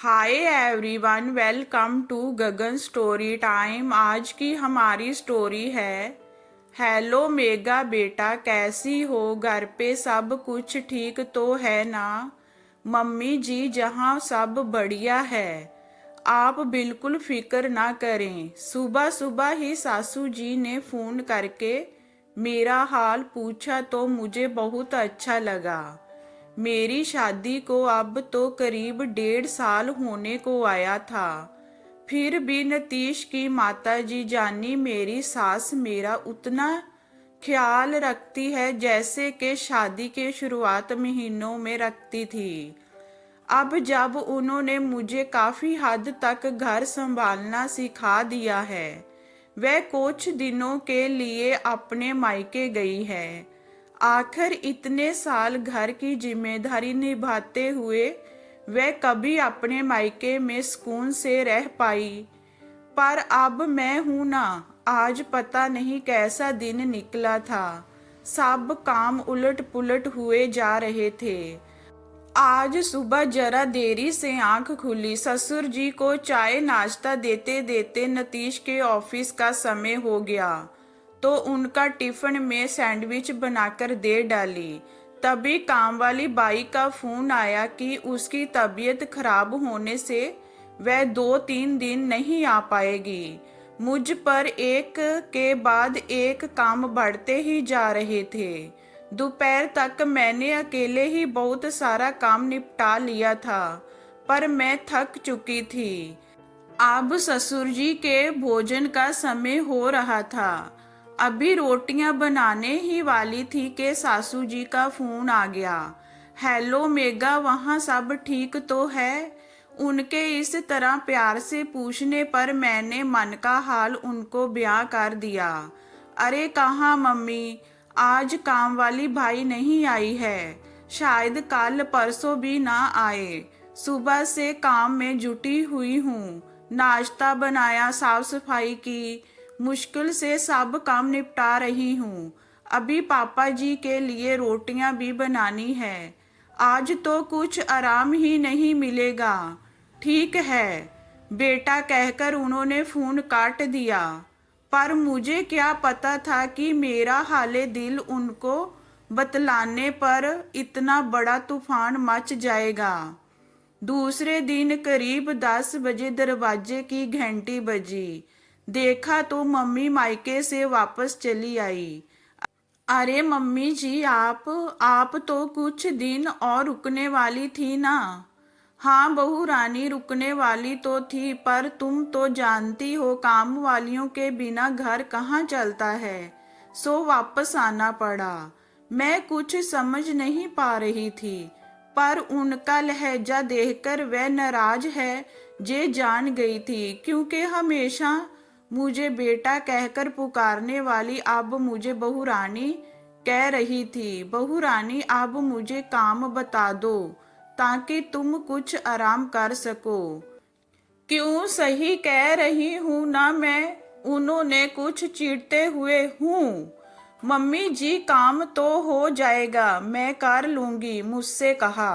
Hi everyone, welcome to Gagan story time. आज की हमारी स्टोरी है हेलो मेगा बेटा, कैसी हो? घर पे सब कुछ ठीक तो है ना? मम्मी जी जहाँ सब बढ़िया है, आप बिल्कुल फिक्र ना करें। सुबह सुबह ही सासू जी ने फोन करके मेरा हाल पूछा तो मुझे बहुत अच्छा लगा। मेरी शादी को अब तो करीब 1.5 साल होने को आया था, फिर भी नीतीश की माताजी जानी मेरी सास मेरा उतना ख्याल रखती है जैसे कि शादी के शुरुआत महीनों में रखती थी। अब जब उन्होंने मुझे काफी हद तक घर संभालना सिखा दिया है, वह कुछ दिनों के लिए अपने मायके गई है। आखिर इतने साल घर की जिम्मेदारी निभाते हुए वह कभी अपने मायके में सुकून से रह पाई। पर अब मैं हूं ना, आज पता नहीं कैसा दिन निकला था। सब काम उलट पुलट हुए जा रहे थे। आज सुबह जरा देरी से आंख खुली। ससुर जी को चाय नाश्ता देते देते नीतीश के ऑफिस का समय हो गया, तो उनका टिफिन में सैंडविच बनाकर दे डाली। तभी काम वाली बाई का फोन आया कि उसकी तबीयत खराब होने से वह 2-3 दिन नहीं आ पाएगी। मुझ पर एक के बाद एक काम बढ़ते ही जा रहे थे। दोपहर तक मैंने अकेले ही बहुत सारा काम निपटा लिया था, पर मैं थक चुकी थी। अब ससुर जी के भोजन का समय हो रहा था। अभी रोटियां बनाने ही वाली थी कि सासू जी का फोन आ गया। हेलो मेगा, वहाँ सब ठीक तो है? उनके इस तरह प्यार से पूछने पर मैंने मन का हाल उनको बयां कर दिया। अरे कहाँ मम्मी, आज काम वाली भाई नहीं आई है, शायद कल परसों भी ना आए। सुबह से काम में जुटी हुई हूँ, नाश्ता बनाया, साफ सफाई की, मुश्किल से सब काम निपटा रही हूँ। अभी पापा जी के लिए रोटियां भी बनानी है। आज तो कुछ आराम ही नहीं मिलेगा। ठीक है बेटा, कहकर उन्होंने फोन काट दिया। पर मुझे क्या पता था कि मेरा हाले दिल उनको बतलाने पर इतना बड़ा तूफान मच जाएगा। दूसरे दिन करीब 10 बजे दरवाजे की घंटी बजी। देखा तो मम्मी मायके से वापस चली आई। अरे मम्मी जी, आप तो कुछ दिन और रुकने वाली थी ना? हाँ बहू रानी, रुकने वाली तो थी, पर तुम तो जानती हो काम वालियों के बिना घर कहाँ चलता है, सो वापस आना पड़ा। मैं कुछ समझ नहीं पा रही थी, पर उनका लहजा देखकर वह नाराज है जे जान गई थी, क्योंकि हमेशा मुझे बेटा कहकर पुकारने वाली अब मुझे बहू रानी कह रही थी। बहू रानी, अब मुझे काम बता दो ताकि तुम कुछ आराम कर सको। क्यों, सही कह रही हूं ना मैं? उन्होंने कुछ चीरते हुए। हूँ मम्मी जी, काम तो हो जाएगा, मैं कर लूंगी, मुझसे कहा।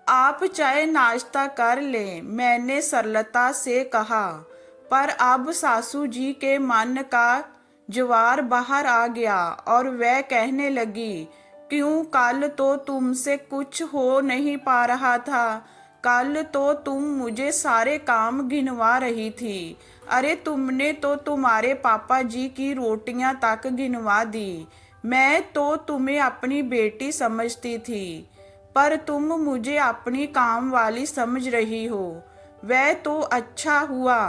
आप चाहे नाश्ता कर लें, मैंने सरलता से कहा। पर अब सासू जी के मन का ज्वार बाहर आ गया और वह कहने लगी, क्यों, कल तो तुमसे कुछ हो नहीं पा रहा था। कल तो तुम मुझे सारे काम गिनवा रही थी। अरे तुमने तो तुम्हारे पापा जी की रोटियां तक गिनवा दी। मैं तो तुम्हें अपनी बेटी समझती थी, पर तुम मुझे अपनी काम वाली समझ रही हो। वह तो अच्छा हुआ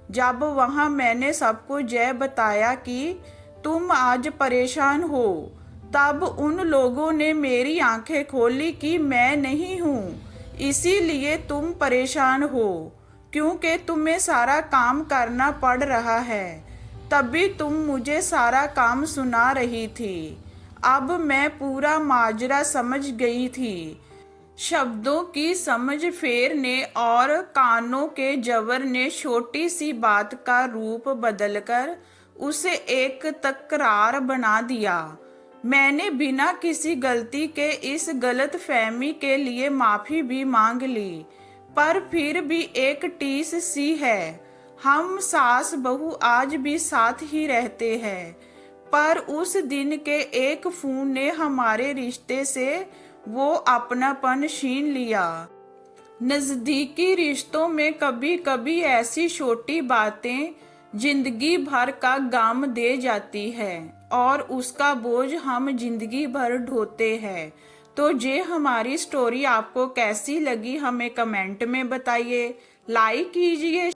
जब वहां मैंने सबको जय बताया कि तुम आज परेशान हो। तब उन लोगों ने मेरी आंखें खोली कि मैं नहीं हूँ, इसीलिए तुम परेशान हो, क्योंकि तुम्हें सारा काम करना पड़ रहा है। तभी तुम मुझे सारा काम सुना रही थी। अब मैं पूरा माजरा समझ गई थी। शब्दों की समझ फेरने और कानों के जबर ने छोटी सी बात का रूप बदलकर उसे एक तकरार बना दिया। मैंने बिना किसी गलती के इस गलत फहमी के लिए माफी भी मांग ली, पर फिर भी एक टीस सी है। हम सास बहू आज भी साथ ही रहते हैं, पर उस दिन के एक फोन ने हमारे रिश्ते से वो अपनापन छीन लिया। नजदीकी रिश्तों में कभी कभी ऐसी छोटी बातें जिंदगी भर का गम दे जाती है और उसका बोझ हम जिंदगी भर ढोते हैं। तो ये हमारी स्टोरी आपको कैसी लगी हमें कमेंट में बताइए, लाइक कीजिए।